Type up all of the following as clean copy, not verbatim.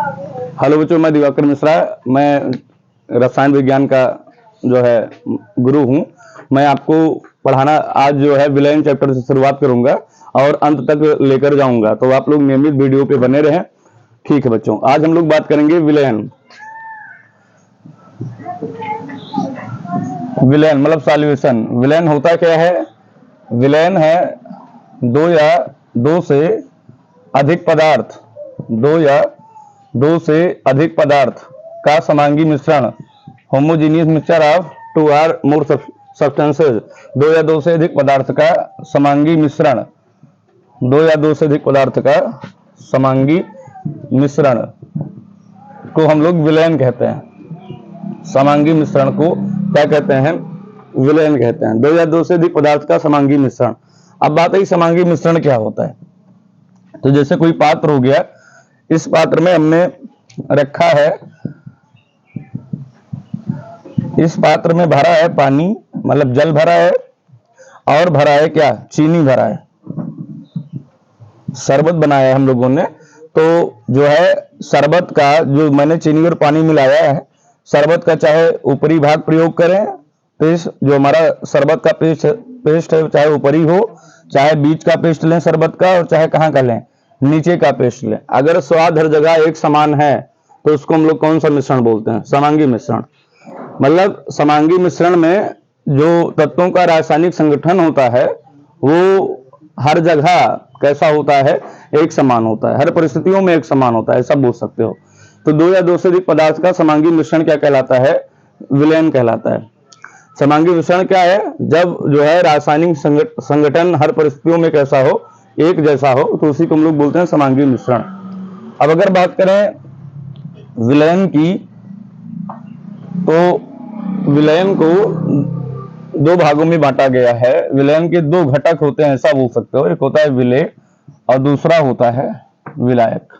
Hello बच्चों, मैं दिवाकर मिश्रा। मैं रसायन विज्ञान का जो है गुरु हूं। मैं आपको पढ़ाना आज जो है विलयन चैप्टर से शुरुआत करूंगा और अंत तक लेकर जाऊंगा, तो आप लोग नियमित वीडियो पे बने रहें। ठीक है बच्चों, आज हम लोग बात करेंगे विलयन। विलयन मतलब सॉल्यूशन। विलयन होता क्या है? विलयन है दो या दो से अधिक पदार्थ, दो या दो से अधिक पदार्थ का समांगी मिश्रण। Homogeneous mixture of two or more substances. दो या दो से अधिक पदार्थ का समांगी मिश्रण, दो या दो से अधिक पदार्थ का समांगी मिश्रण को हम लोग विलयन कहते हैं। समांगी मिश्रण को क्या कहते हैं? विलयन कहते हैं। दो या दो से अधिक पदार्थ का समांगी मिश्रण। अब बात है समांगी मिश्रण क्या होता है। तो जैसे कोई पात्र हो गया, इस पात्र में हमने रखा है, इस पात्र में भरा है पानी, मतलब जल भरा है, और भरा है क्या? चीनी भरा है। शरबत बनाया है हम लोगों ने, तो जो है शरबत का जो मैंने चीनी और पानी मिलाया है, शरबत का चाहे ऊपरी भाग प्रयोग करें, पेस्ट जो हमारा शरबत का पेस्ट है, चाहे ऊपरी हो, चाहे बीच का पेस्ट लें शरबत का, और चाहे कहाँ का लें, नीचे का पेस्ट लें। अगर स्वाद हर जगह एक समान है तो उसको हम लोग कौन सा मिश्रण बोलते हैं? समांगी मिश्रण। मतलब समांगी मिश्रण में जो तत्वों का रासायनिक संगठन होता है वो हर जगह कैसा होता है? एक समान होता है, हर परिस्थितियों में एक समान होता है, ऐसा बोल सकते हो। तो दो या दो से अधिक पदार्थ का समांगी मिश्रण क्या कहलाता है? विलयन कहलाता है। समांगी मिश्रण क्या है? जब जो है रासायनिक संगठन हर परिस्थितियों में कैसा हो? एक जैसा हो, तो उसी को हम लोग बोलते हैं समांगी मिश्रण। अब अगर बात करें विलयन की, तो विलयन को दो भागों में बांटा गया है। विलयन के दो घटक होते हैं, ऐसा बोल सकते हो। एक होता है विलेय और दूसरा होता है विलायक।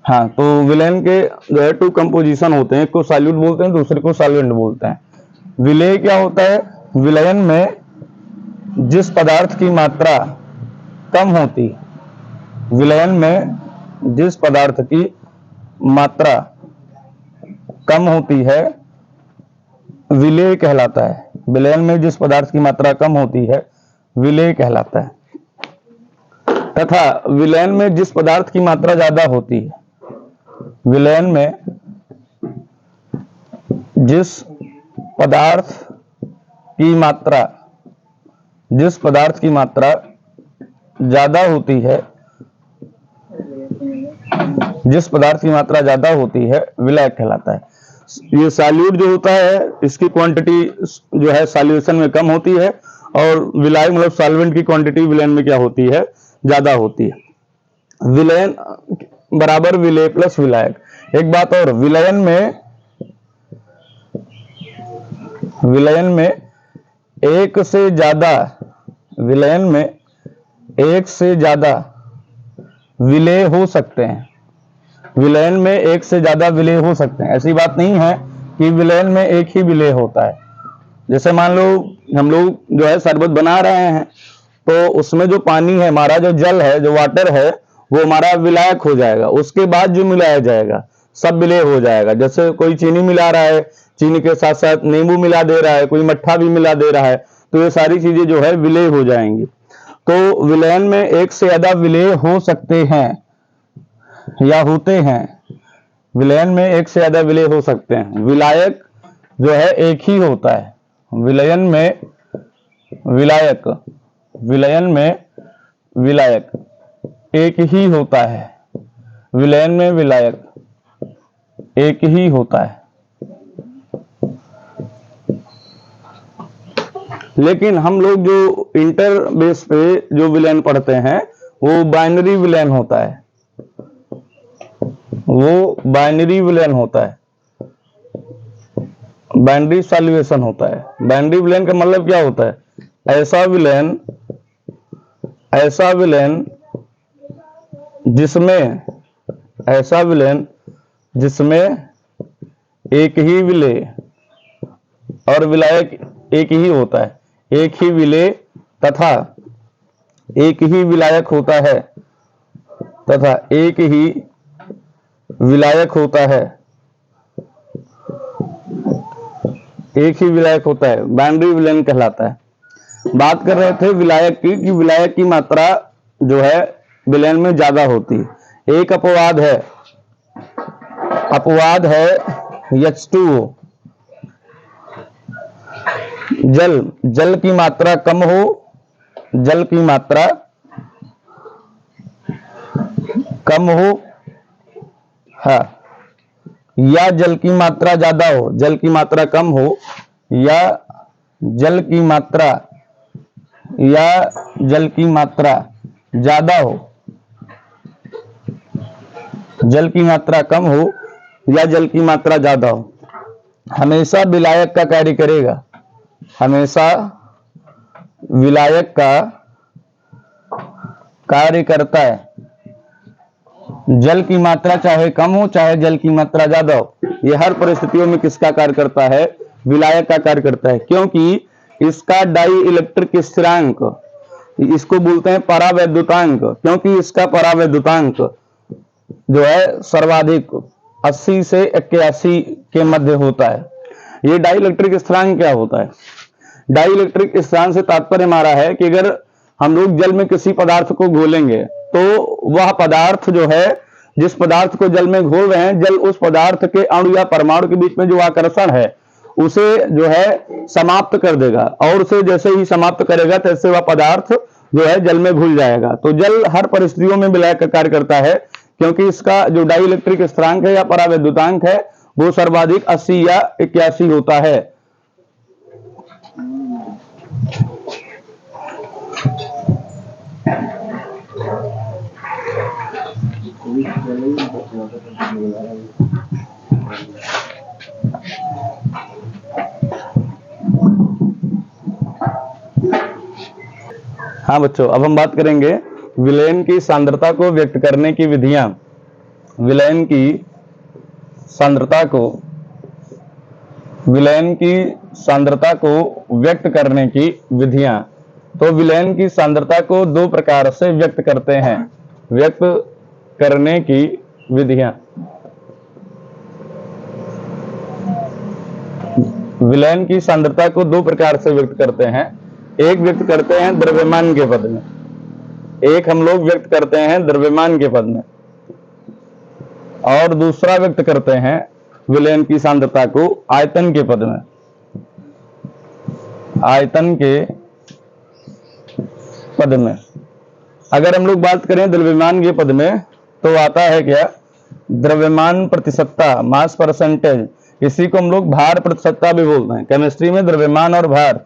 हाँ, तो विलयन के जो है टू कंपोजिशन होते हैं, एक को सॉल्यूट बोलते हैं, दूसरे को सॉल्वेंट बोलते हैं। विलेय क्या होता है? विलयन में जिस पदार्थ की मात्रा कम होती, विलयन में जिस पदार्थ की मात्रा कम होती है विलेय कहलाता है। विलयन में जिस पदार्थ की मात्रा कम होती है विलेय कहलाता है। तथा विलयन में जिस पदार्थ की मात्रा ज्यादा होती है, विलयन में जिस पदार्थ की मात्रा ज्यादा होती है, जिस पदार्थ की मात्रा ज्यादा होती है विलायक कहलाता है। ये सॉल्यूट जो होता है, इसकी क्वांटिटी जो है सॉल्यूशन में कम होती है, और विलायक मतलब सॉल्वेंट की क्वांटिटी विलयन में क्या होती है? ज्यादा होती है। विलयन बराबर विलेय प्लस विलायक। एक बात और, विलयन में एक से ज्यादा विलेय हो सकते हैं। विलयन में एक से ज्यादा विलेय हो सकते हैं। ऐसी बात नहीं है कि विलयन में एक ही विलेय होता है। जैसे मान लो हम लोग जो है शरबत बना रहे हैं, तो उसमें जो पानी है, हमारा जो जल है, जो वाटर है, वो हमारा विलायक हो जाएगा। उसके बाद जो मिलाया जाएगा सब विलेय हो जाएगा। जैसे कोई चीनी मिला रहा है, चीनी के साथ साथ नींबू मिला दे रहा है, कोई मट्ठा भी मिला दे रहा है, तो ये सारी चीजें जो है विलेय हो जाएंगी। तो विलयन में एक से ज्यादा विलेय हो सकते हैं या होते हैं। विलयन में एक से ज्यादा विलेय हो सकते हैं। विलायक जो है एक ही होता है। विलयन में विलायक एक ही होता है। विलयन में विलायक एक ही होता है। लेकिन हम लोग जो इंटर बेस पे जो विलयन पढ़ते हैं वो बाइनरी विलयन होता है। बाइनरी सॉल्यूशन होता है। बाइनरी विलयन का मतलब क्या होता है? ऐसा विलयन जिसमें एक ही विलेय और विलायक एक ही होता है। एक ही विलेय तथा एक ही विलायक होता है, तथा एक ही विलायक होता है, एक ही विलायक होता है, बाइनरी विलयन कहलाता है। बात कर रहे थे विलायक की कि विलायक की मात्रा जो है विलयन में ज्यादा होती है। एक अपवाद है H2O। जल की मात्रा कम हो, जल की मात्रा कम हो, हाँ, या जल की मात्रा ज्यादा हो, जल की मात्रा कम हो, या जल की मात्रा ज्यादा हो, जल की मात्रा कम हो या जल की मात्रा ज्यादा हो, हमेशा विलायक का कार्य करेगा, हमेशा विलायक का कार्य करता है। जल की मात्रा चाहे कम हो चाहे जल की मात्रा ज्यादा हो, यह हर परिस्थितियों में किसका कार्य करता है? विलायक का कार्य करता है, क्योंकि इसका डाई इलेक्ट्रिक स्थिरांक, इसको बोलते हैं परावैद्युतांक, क्योंकि इसका परावैद्युतांक जो है सर्वाधिक 80 से 81 के मध्य होता है। ये डाई इलेक्ट्रिक स्थिरांक क्या होता है? डाई इलेक्ट्रिक स्थिरांक से तात्पर्य हमारा है कि अगर हम लोग जल में किसी पदार्थ को घोलेंगे तो वह पदार्थ जो है, जिस पदार्थ को जल में घोल रहे हैं, जल उस पदार्थ के अणु या परमाणु के बीच में जो आकर्षण है उसे जो है समाप्त कर देगा, और उसे जैसे ही समाप्त करेगा तैसे वह पदार्थ जो है जल में घुल जाएगा। तो जल हर परिस्थितियों में विलायक का कार्य करता है, क्योंकि इसका जो डाई इलेक्ट्रिक स्थिरांक है या परावैद्युतांक है वो सर्वाधिक 80 या 81 होता है। हाँ बच्चों, अब हम बात करेंगे विलयन की सांद्रता को व्यक्त करने की विधियां। विलयन की सांद्रता को व्यक्त करने की विधियां। तो विलयन की सांद्रता को दो प्रकार से व्यक्त करते हैं। व्यक्त करने की विधियां। विलयन की सांद्रता को दो प्रकार से व्यक्त करते हैं। एक व्यक्त करते हैं द्रव्यमान के पद में, एक हम लोग व्यक्त करते हैं द्रव्यमान के पद में, और दूसरा व्यक्त करते हैं विलयन की सांद्रता को आयतन के पद में। आयतन के पद में अगर हम लोग बात करें द्रव्यमान के पद में तो आता है क्या? द्रव्यमान प्रतिशतता, मास परसेंटेज। इसी को हम लोग भार प्रतिशतता भी बोलते हैं। केमिस्ट्री में द्रव्यमान और भार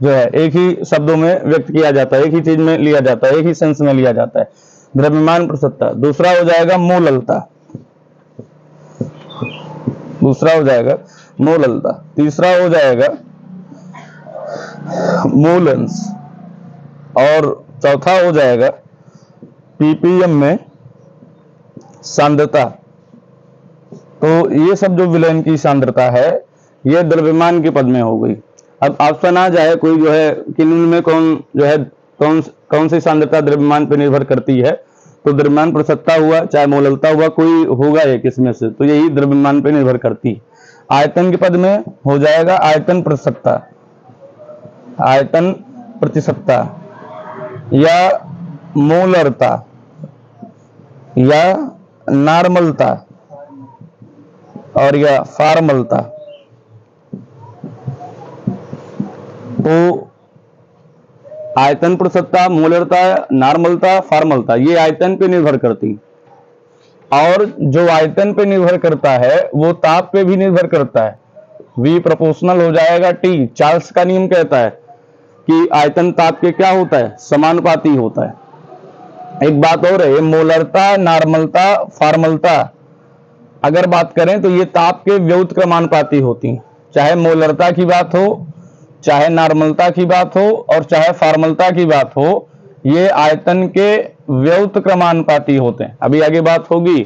जो है एक ही शब्दों में व्यक्त किया जाता है, एक ही चीज में लिया जाता है, एक ही सेंस में लिया जाता है, द्रव्यमान प्रतिशतता। दूसरा हो जाएगा मोललता, तीसरा हो जाएगा मोलंस, और चौथा हो जाएगा पीपीएम में सांद्रता। तो ये सब जो विलयन की सांद्रता है ये द्रव्यमान के पद में हो गई। अब ऑप्शन आ जाए कोई जो है कि निम्न में कौन सी सांद्रता द्रव्यमान पर निर्भर करती है, तो द्रव्यमान प्रतिशतता हुआ चाहे मोललता हुआ, कोई होगा एक इसमें से, तो यही द्रव्यमान पर निर्भर करती है। आयतन के पद में हो जाएगा आयतन प्रतिशतता या मोलरता या नॉर्मलता और या फार्मलता। तो आयतन प्रतिशतता, मोलरता, नॉर्मलता, फार्मलता ये आयतन पे निर्भर करती, और जो आयतन पे निर्भर करता है वो ताप पे भी निर्भर करता है। V प्रोपोर्शनल हो जाएगा T। चार्ल्स का नियम कहता है कि आयतन ताप के क्या होता है? समानुपाती होता है। एक बात और है, मोलरता, नॉर्मलता, फार्मलता अगर बात करें तो ये ताप के व्युत्क्रमानुपाती होती हैं। चाहे मोलरता की बात हो, चाहे नॉर्मलता की बात हो, और चाहे फार्मलता की बात हो, ये आयतन के व्युत्क्रमानुपाती होते हैं। अभी आगे बात होगी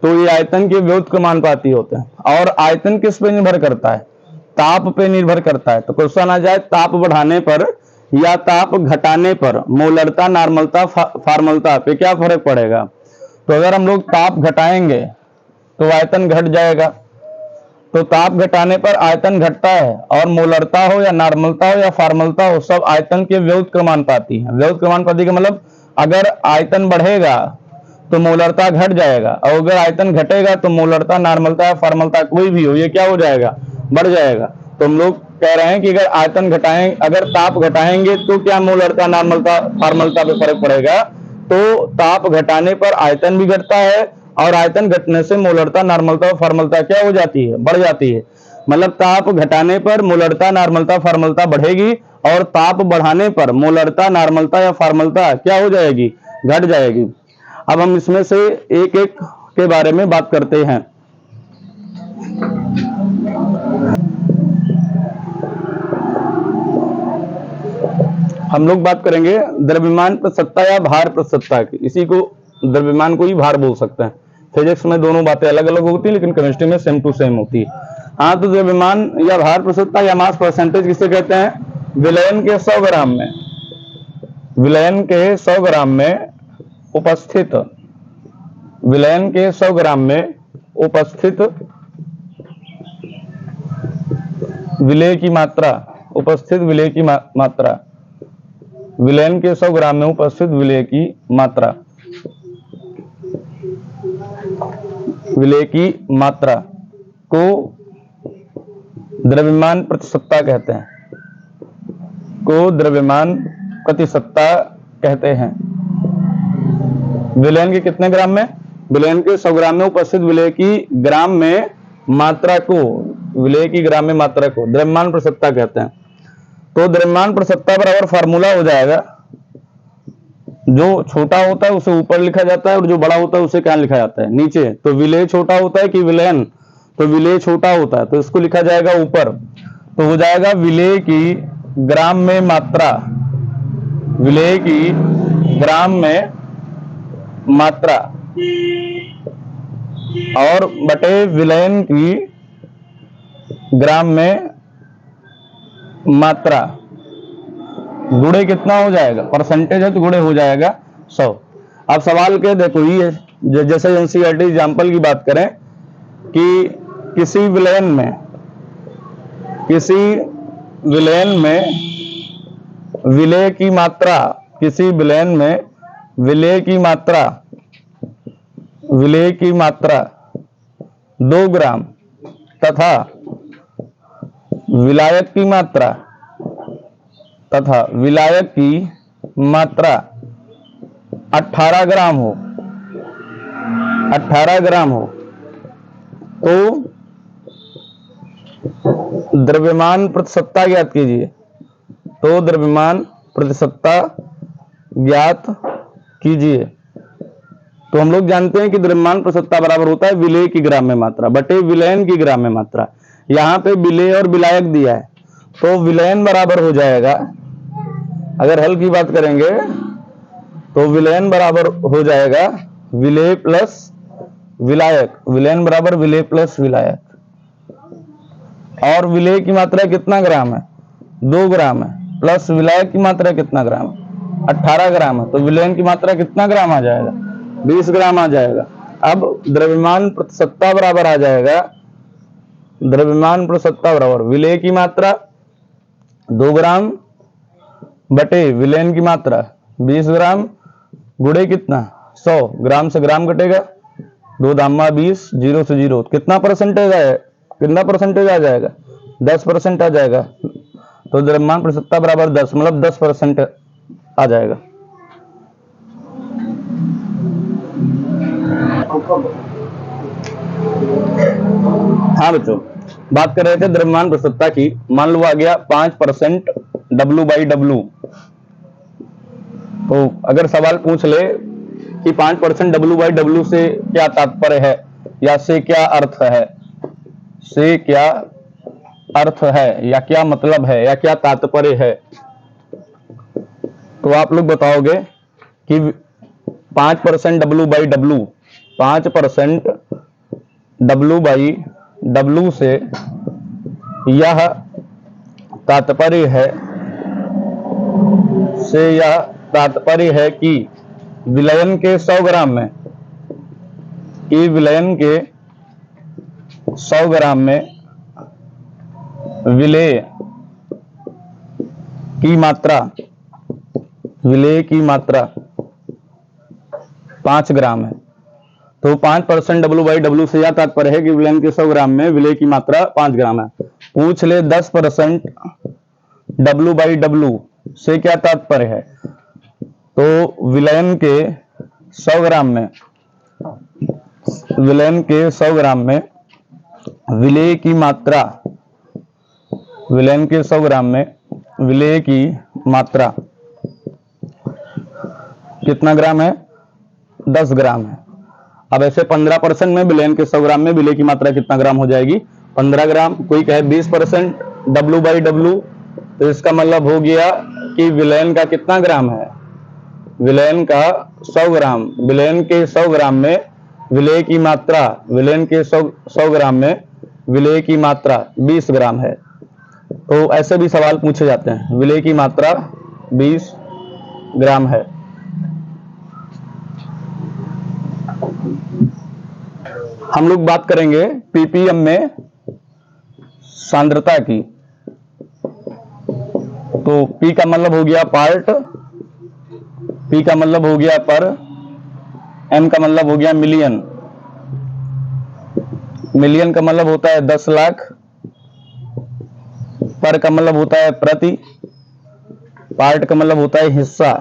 तो ये आयतन के व्युत्क्रमानुपाती होते हैं। और आयतन किस पे निर्भर करता है? ताप पे निर्भर करता है। तो क्वेश्चन आ जाए ताप बढ़ाने पर या ताप घटाने पर मोलरता, नॉर्मलता, फार्मलता पे क्या फर्क पड़ेगा? तो अगर हम लोग ताप घटाएंगे तो आयतन घट जाएगा। तो ताप घटाने पर आयतन घटता है, और मोलरता हो या नॉर्मलता हो या फॉर्मलता हो, सब आयतन के व्युत्क्रमानुपाती क्रमानुपाती है। व्युत्क्रमानुपाती का मतलब अगर आयतन बढ़ेगा तो मोलरता घट जाएगा, और अगर आयतन घटेगा तो मोलरता, नॉर्मलता या फॉर्मलता कोई भी हो, ये क्या हो जाएगा, बढ़ जाएगा। तो हम लोग कह रहे हैं कि अगर आयतन घटाएं, अगर ताप घटाएंगे तो क्या मोलरता, नॉर्मलता, फॉर्मलता पे फर्क पड़ेगा। तो ताप घटाने पर आयतन भी घटता है, और आयतन घटने से मोलरता, नॉर्मलता और फॉर्मलता क्या हो जाती है, बढ़ जाती है। मतलब ताप घटाने पर मोलरता, नॉर्मलता, फॉर्मलता बढ़ेगी, और ताप बढ़ाने पर मोलरता, नॉर्मलता या फॉर्मलता क्या हो जाएगी, घट जाएगी। अब हम इसमें से एक एक के बारे में बात करते हैं। हम लोग बात करेंगे द्रव्यमान प्रसत्ता या भार प्रसत्ता की। इसी को, द्रव्यमान को ही भार बोल सकते हैं। फिजिक्स में दोनों बातें अलग अलग होती है, लेकिन केमिस्ट्री में सेम टू सेम होती है। हाँ, तो द्रव्यमान या भार प्रसत्ता या मास परसेंटेज किसे कहते हैं, विलयन के 100 ग्राम में, विलयन के 100 ग्राम में उपस्थित, विलयन के 100 ग्राम में उपस्थित विलेय की मात्रा, उपस्थित विलेय की मात्रा, विलयन के 100 ग्राम में उपस्थित विलेय की मात्रा, विलेय की मात्रा को द्रव्यमान प्रतिशतता कहते हैं, को द्रव्यमान प्रतिशतता कहते हैं। विलयन के कितने ग्राम में, विलयन के 100 ग्राम में उपस्थित विलेय की ग्राम में मात्रा को, विलेय की ग्राम में मात्रा को द्रव्यमान प्रतिशतता कहते हैं। तो द्रव्यमान प्रतिशतता बराबर फार्मूला हो जाएगा, जो छोटा होता है उसे ऊपर लिखा जाता है, और जो बड़ा होता है उसे क्या लिखा जाता है, नीचे। तो विलेय छोटा होता है कि विलयन, तो विलेय छोटा होता है, तो इसको लिखा जाएगा ऊपर। तो हो जाएगा विलेय की ग्राम में मात्रा, विलेय की ग्राम में मात्रा, और बटे विलयन की ग्राम में मात्रा, गुणे कितना हो जाएगा, परसेंटेज है तो गुणे हो जाएगा 100। अब सवाल के देखो ये, जैसे एनसीईआरटी एग्जाम्पल की बात करें कि किसी विलयन में, किसी विलयन में विलेय की मात्रा, किसी विलयन में विलेय की मात्रा, विलेय की मात्रा 2 ग्राम तथा विलायक की मात्रा, तथा विलायक की मात्रा 18 ग्राम हो, 18 ग्राम हो, तो द्रव्यमान प्रतिशतता ज्ञात कीजिए। तो द्रव्यमान प्रतिशतता ज्ञात कीजिए। तो हम लोग जानते हैं कि द्रव्यमान प्रतिशतता बराबर होता है विलेय की ग्राम में मात्रा बटे विलयन की ग्राम में मात्रा। यहाँ पे विलेय और विलायक दिया है, तो विलयन बराबर हो जाएगा, अगर हल की बात करेंगे तो विलयन बराबर हो जाएगा विलेय प्लस विलायक, विलयन बराबर विलेय प्लस विलायक। और विलेय की मात्रा कितना ग्राम है, 2 ग्राम है, प्लस विलायक की मात्रा कितना ग्राम है, 18 ग्राम है, तो विलयन की मात्रा कितना ग्राम आ जाएगा, 20 ग्राम आ जाएगा। अब द्रव्यमान प्रतिशतता बराबर आ जाएगा, द्रव्यमान प्रतिशतता बराबर विलेय की मात्रा 2 ग्राम बटे विलयन की मात्रा 20 ग्राम, गुणे कितना 100, ग्राम से ग्राम घटेगा, 2 दामा 20, 0 से 0, कितना परसेंटेज है, कितना परसेंटेज आ जाएगा, 10% आ जाएगा। तो द्रव्यमान प्रतिशतता बराबर 10, मतलब 10% आ जाएगा। हाँ बच्चों, बात कर रहे थे द्रव्यमान प्रतिशतता की। मान लो आ गया 5% W/W। तो अगर सवाल पूछ ले कि 5% W/W से क्या तात्पर्य है, या से क्या अर्थ है, से क्या अर्थ है, या क्या मतलब है, या क्या तात्पर्य है, तो आप लोग बताओगे कि 5% W/W, 5% W/W से यह तात्पर्य है, से यह तात्पर्य है कि विलयन के 100 ग्राम में, कि विलयन के 100 ग्राम में विलेय की मात्रा 5 ग्राम है। तो 5% W/W से यह तात्पर्य है कि विलयन के 100 ग्राम में विलेय की मात्रा 5 ग्राम है। पूछ ले 10% W/W से क्या तात्पर्य है? तो विलयन के 100 ग्राम में विलेय की मात्रा विलेय के 100 ग्राम में विलेय की मात्रा कितना ग्राम है? 10 ग्राम है। अब ऐसे 15% में विलेय के 100 ग्राम में विलेय की मात्रा कितना ग्राम हो जाएगी? 15 ग्राम। कोई कहे 20% W/W, तो इसका मतलब हो गया कि विलेय का कितना ग्राम है? विलेय का 100 ग्राम। विलेय के 100 ग्राम में विलेय की मात्रा 100 ग्राम में विलेय की मात्रा 20 ग्राम है। तो ऐसे भी सवाल पूछे जाते हैं। विलेय की मात्रा 20 ग्राम है। हम लोग बात करेंगे ppm में सांद्रता की। तो P का मतलब हो गया पार्ट, P का मतलब हो गया पर, M का मतलब हो गया मिलियन। मिलियन का मतलब होता है 10 लाख, पर का मतलब होता है प्रति, पार्ट का मतलब होता है हिस्सा,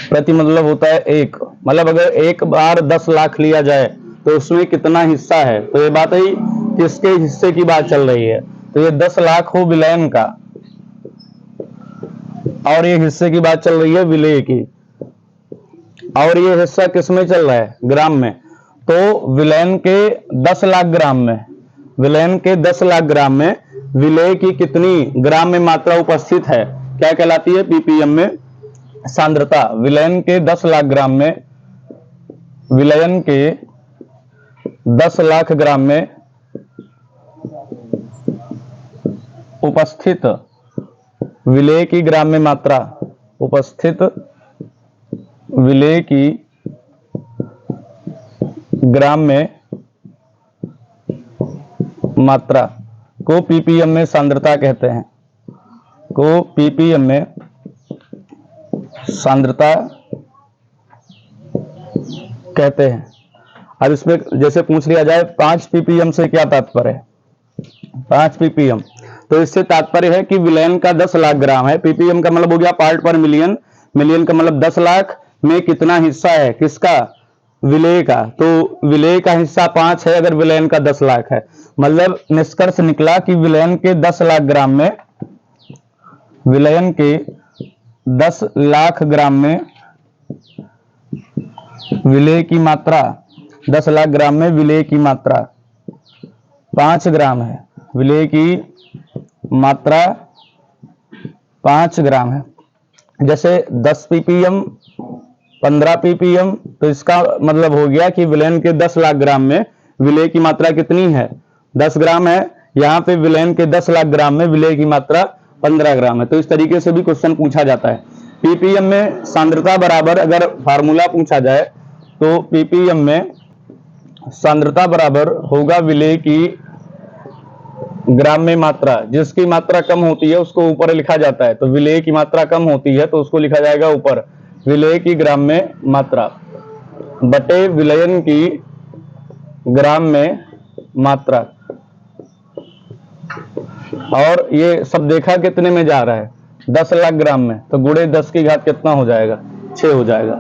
प्रति मतलब होता है एक। मतलब अगर एक बार 10 लाख लिया जाए तो उसमें कितना हिस्सा है? तो ये बात है किसके हिस्से की बात चल रही है? तो ये 10 लाख हो विलयन का, और ये हिस्से की बात चल रही है विलेय की, और ये हिस्सा किस में चल रहा है? ग्राम में। तो विलयन के 10 लाख ग्राम में विलयन के 10 लाख ग्राम में विलेय की कितनी ग्राम में मात्रा उपस्थित है? क्या कहलाती है? ppm में सांद्रता। विलयन के 10 लाख ग्राम में विलयन के 10 लाख ग्राम में उपस्थित विलेय की ग्राम में मात्रा, उपस्थित विलेय की ग्राम में मात्रा को ppm में सांद्रता कहते हैं। को ppm में सांद्रता कहते हैं। अब इसमें जैसे पूछ लिया जाए 5 ppm से क्या तात्पर्य है? 5 ppm, तो इससे तात्पर्य है कि विलयन का 10 लाख ग्राम है। ppm का मतलब हो गया पार्ट पर मिलियन, मिलियन का मतलब 10 लाख में कितना हिस्सा है? किसका? विलेय का। तो विलेय का हिस्सा 5 है अगर विलयन का 10 लाख है। मतलब निष्कर्ष निकला कि विलयन के 10 लाख ग्राम में विलयन के 10 लाख ग्राम में विलेय की मात्रा 10 लाख ग्राम में विलेय की मात्रा 5 ग्राम है। विलेय की मात्रा 5 ग्राम है। जैसे 10 ppm 15 ppm, तो इसका मतलब हो गया कि विलयन के 10 लाख ग्राम में विलेय की मात्रा कितनी है? 10 ग्राम है। यहाँ पे विलयन के 10 लाख ग्राम में विलेय की मात्रा 15 ग्राम है। तो इस तरीके से भी क्वेश्चन पूछा जाता है। ppm में सांद्रता बराबर, अगर फार्मूला पूछा जाए तो ppm में सांद्रता बराबर होगा विलेय की ग्राम में मात्रा। जिसकी मात्रा कम होती है उसको ऊपर लिखा जाता है। तो विलेय की मात्रा कम होती है तो उसको लिखा जाएगा ऊपर, विलेय की ग्राम में मात्रा बटे विलयन की ग्राम में मात्रा। और ये सब देखा कितने में जा रहा है? 10 लाख ग्राम में। तो गुणे 10 की घात कितना हो जाएगा? 6 हो जाएगा।